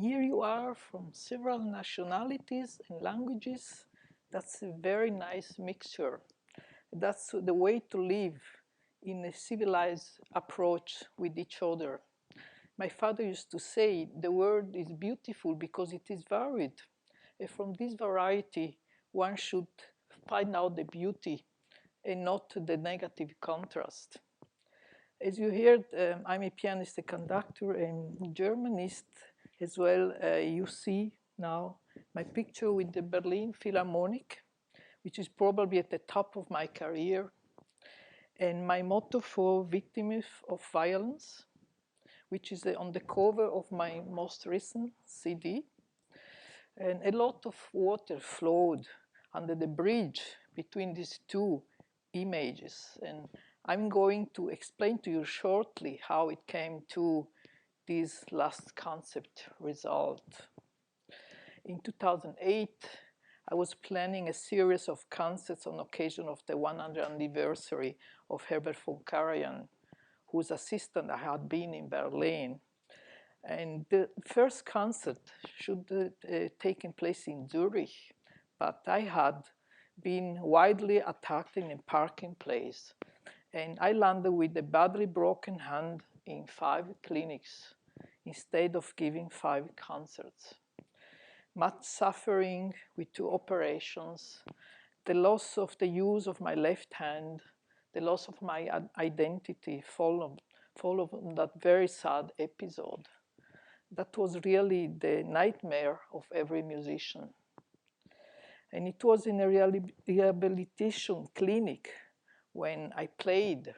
here you are from several nationalities and languages. That's a very nice mixture. That's the way to live in a civilized approach with each other. My father used to say the world is beautiful because it is varied. And from this variety, one should find out the beauty and not the negative contrast. As you heard, I'm a pianist, a conductor, and Germanist as well. You see now my picture with the Berlin Philharmonic, which is probably at the top of my career, and my motto for victims of violence, which is on the cover of my most recent CD. And a lot of water flowed under the bridge between these two images. And I'm going to explain to you shortly how it came to this last concept result. In 2008, I was planning a series of concerts on occasion of the 100th anniversary of Herbert von Karajan, whose assistant I had been in Berlin. And the first concert should have taken place in Zurich, but I had been widely attacked in a parking place, and I landed with a badly broken hand in 5 clinics instead of giving 5 concerts. Much suffering with 2 operations, the loss of the use of my left hand, the loss of my identity followed that very sad episode. That was really the nightmare of every musician. And it was in a rehabilitation clinic when I played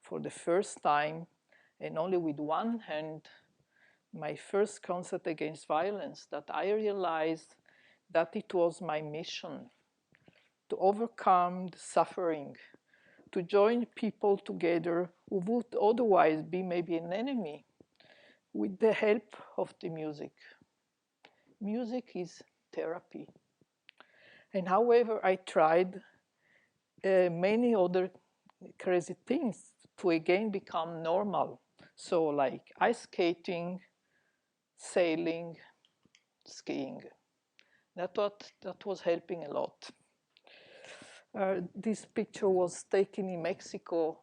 for the first time, and only with one hand, my first concert against violence, that I realized that it was my mission to overcome the suffering, to join people together who would otherwise be maybe an enemy, with the help of the music. Music is therapy. And however, I tried many other crazy things to again become normal. So like ice skating, sailing, skiing. That was helping a lot. This picture was taken in Mexico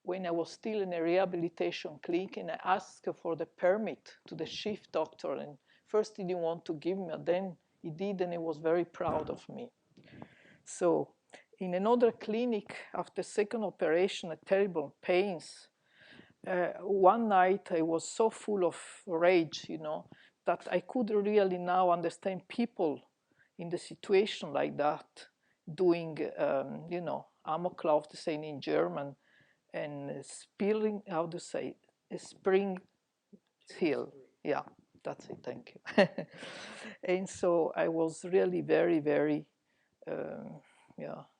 when I was still in a rehabilitation clinic, and I asked for the permit to the chief doctor, and first he didn't want to give me, but then he did, and he was very proud of me. So in another clinic, after second operation, a terrible pains, one night I was so full of rage, that I could really now understand people in the situation like that, doing, Amoklauf, to say in German, and spilling, how to say, a spring hill. Yeah, that's it, thank you. And so I was really very, very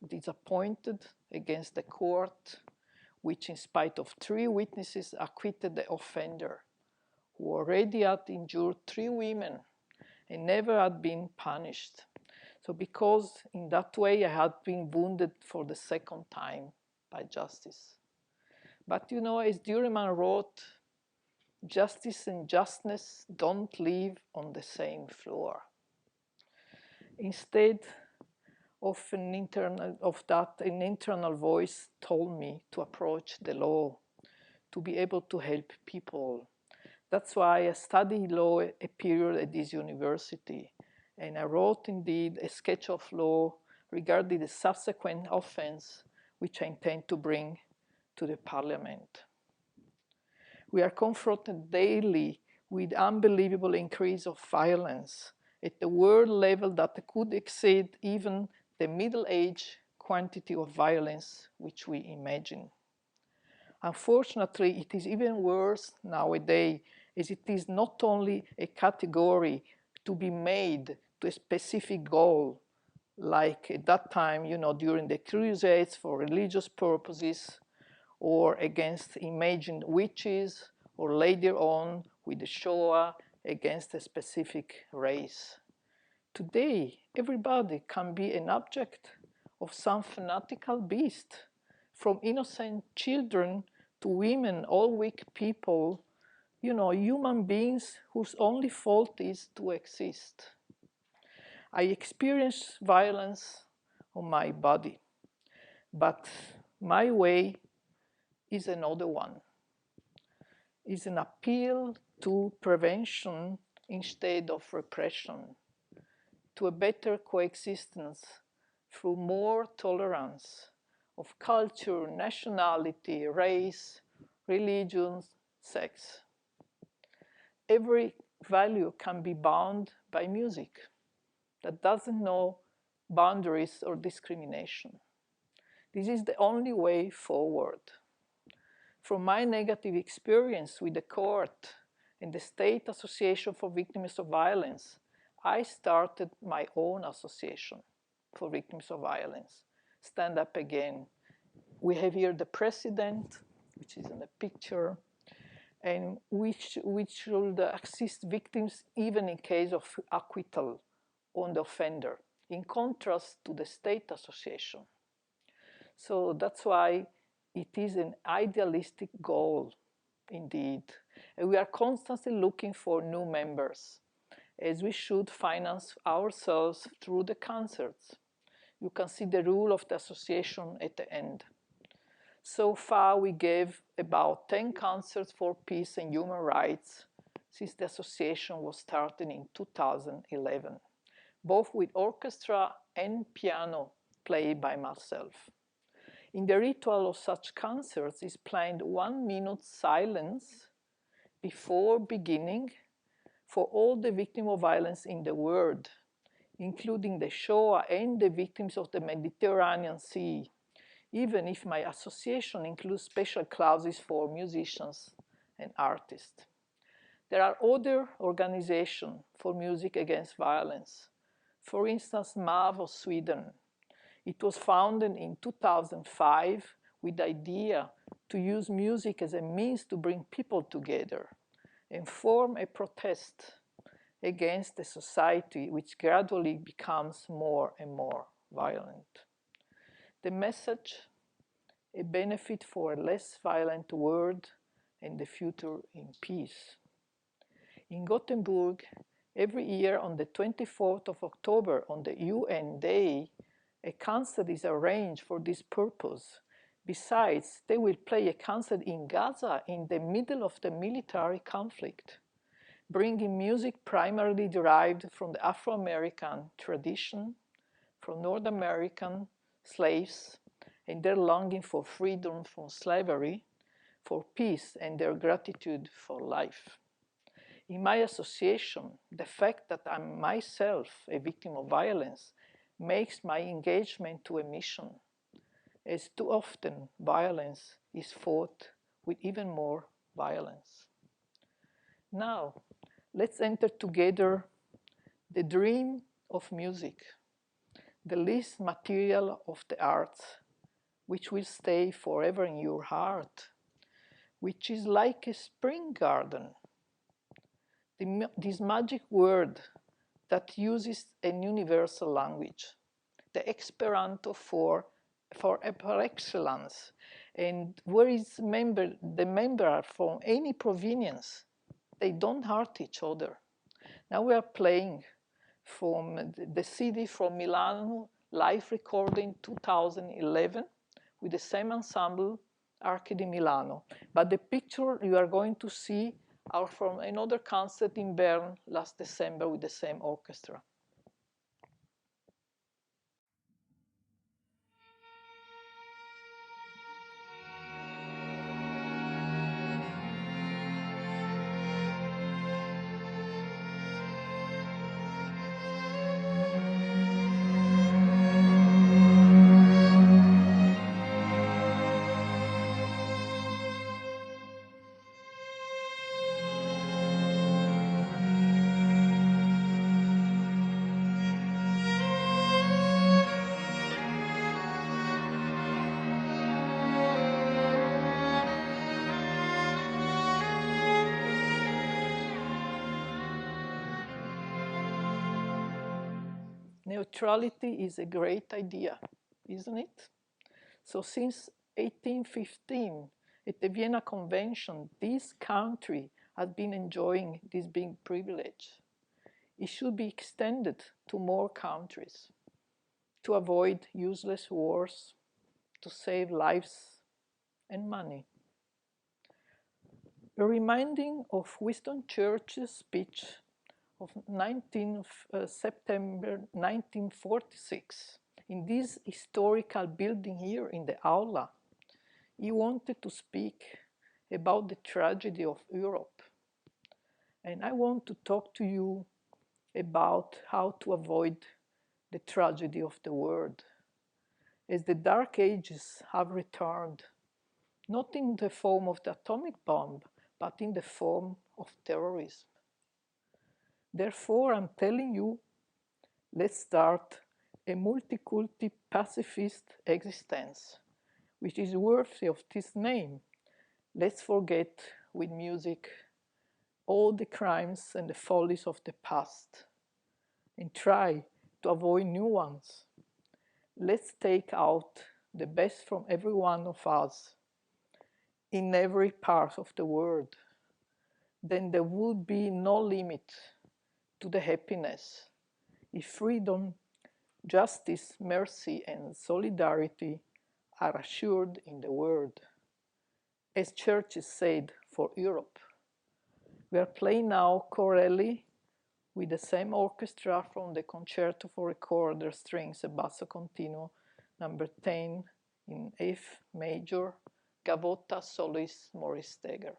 disappointed against the court, which in spite of 3 witnesses acquitted the offender, who already had injured 3 women and never had been punished. So because in that way I had been wounded for the second time by justice. But as Dureman wrote, justice and justness don't live on the same floor. Instead of an internal voice told me to approach the law, to be able to help people. That's why I studied law a period at this university, and I wrote indeed a sketch of law regarding the subsequent offense which I intend to bring to the parliament. We are confronted daily with unbelievable increase of violence at the world level that could exceed even the middle-age quantity of violence which we imagine. Unfortunately, it is even worse nowadays, as it is not only a category to be made to a specific goal, like at that time, during the Crusades for religious purposes, or against imagined witches, or later on with the Shoah against a specific race. Today, everybody can be an object of some fanatical beast, from innocent children to women, all weak people, human beings whose only fault is to exist. I experience violence on my body, but my way is another one. It's an appeal to prevention instead of repression, to a better coexistence through more tolerance of culture, nationality, race, religion, sex. Every value can be bound by music that doesn't know boundaries or discrimination. This is the only way forward. From my negative experience with the court and the State Association for Victims of Violence, I started my own association for victims of violence, Stand Up Again. We have here the president, which is in the picture, and which should assist victims even in case of acquittal on the offender, in contrast to the State Association. So that's why it is an idealistic goal, indeed. And we are constantly looking for new members, as we should finance ourselves through the concerts. You can see the rule of the association at the end. So far, we gave about 10 concerts for peace and human rights since the association was started in 2011, both with orchestra and piano played by myself. In the ritual of such concerts is planned 1 minute silence before beginning for all the victims of violence in the world, including the Shoah and the victims of the Mediterranean Sea, even if my association includes special clauses for musicians and artists. There are other organizations for music against violence. For instance, MAV of Sweden. It was founded in 2005 with the idea to use music as a means to bring people together and form a protest against a society which gradually becomes more and more violent. The message: a benefit for a less violent world and the future in peace. In Gothenburg, every year on the 24th of October, on the UN Day, a concert is arranged for this purpose. Besides, they will play a concert in Gaza in the middle of the military conflict, bringing music primarily derived from the Afro-American tradition, from North American slaves, and their longing for freedom from slavery, for peace, and their gratitude for life. In my association, the fact that I'm myself a victim of violence makes my engagement to a mission, as too often violence is fought with even more violence. Now, let's enter together the dream of music, the least material of the arts, which will stay forever in your heart, which is like a spring garden. This magic word that uses an universal language, the Esperanto for par excellence, and where is the member are from any provenience, they don't hurt each other. Now we are playing from the CD from Milano, live recording 2011, with the same ensemble, Arche di Milano. But the picture you are going to see are from another concert in Bern last December with the same orchestra. Neutrality is a great idea, isn't it? So since 1815, at the Vienna Convention, these countries has been enjoying this big privilege. It should be extended to more countries to avoid useless wars, to save lives and money. A reminding of Winston Churchill's speech of 19 September 1946 in this historical building here in the aula. He wanted to speak about the tragedy of Europe. And I want to talk to you about how to avoid the tragedy of the world. As the Dark Ages have returned, not in the form of the atomic bomb, but in the form of terrorism. Therefore, I'm telling you, let's start a multiculti pacifist existence, which is worthy of this name. Let's forget with music all the crimes and the follies of the past and try to avoid new ones. Let's take out the best from every one of us in every part of the world. Then there would be no limit to the happiness if freedom, justice, mercy, and solidarity are assured in the world. As churches said for Europe, we are playing now Corelli with the same orchestra from the Concerto for Recorder Strings e Basso Continuo, number 10 in F major, Gavotta Soloist Maurice Steger.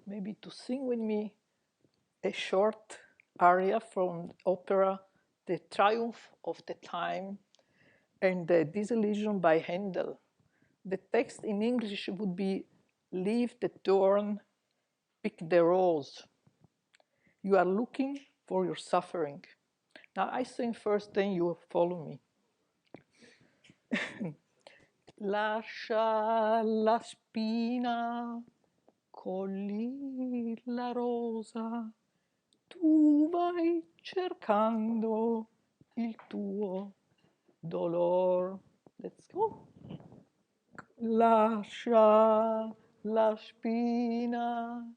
Maybe to sing with me a short aria from opera The Triumph of the Time and the Disillusion by Handel. The text in English would be leave the thorn, pick the rose. You are looking for your suffering. Now I sing first, then you follow me. Lascia la spina, cogli la rosa, tu vai cercando il tuo dolor. Let's go. Lascia la spina,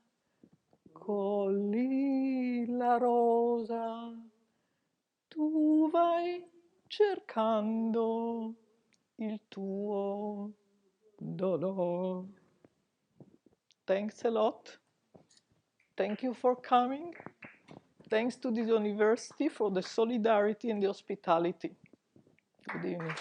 cogli la rosa, tu vai cercando il tuo dolor. Thanks a lot. Thank you for coming. Thanks to the university for the solidarity and the hospitality. Good evening.